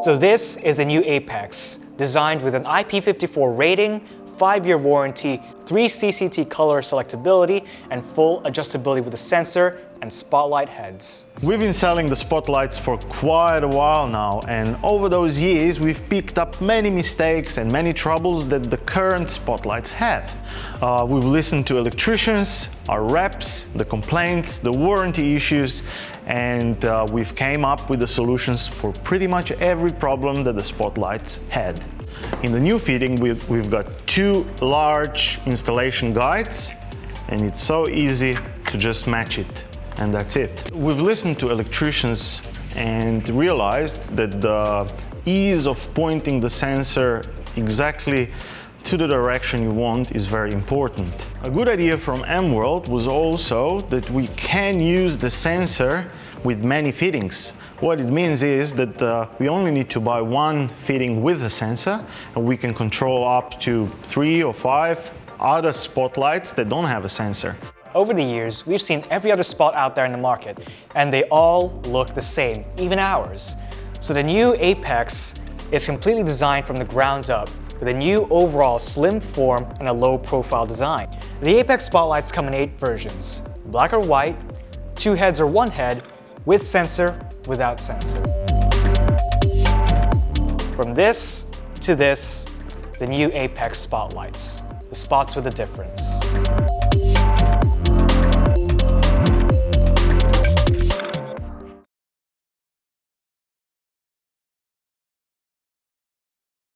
So this is a new Apex, designed with an IP54 rating, 5-year warranty, 3 CCT color selectability, and full adjustability with a sensor and spotlight heads. We've been selling the spotlights for quite a while now, and over those years we've picked up many mistakes and many troubles that the current spotlights have. We've listened to electricians, our reps, the complaints, the warranty issues, and we've came up with the solutions for pretty much every problem that the spotlights had. In the new fitting, we've got 2 large installation guides, and it's so easy to just match it, and that's it. We've listened to electricians and realized that the ease of pointing the sensor exactly to the direction you want is very important. A good idea from M-World was also that we can use the sensor with many fittings. What it means is that we only need to buy 1 fitting with a sensor, and we can control up to 3 or 5 other spotlights that don't have a sensor. Over the years, we've seen every other spot out there in the market, and they all look the same, even ours. So the new Apex is completely designed from the ground up, with a new overall slim form and a low profile design. The Apex spotlights come in 8 versions, black or white, 2 heads or 1 head, with sensor, without sensor. From this to this, the new Apex spotlights, the spots with a difference.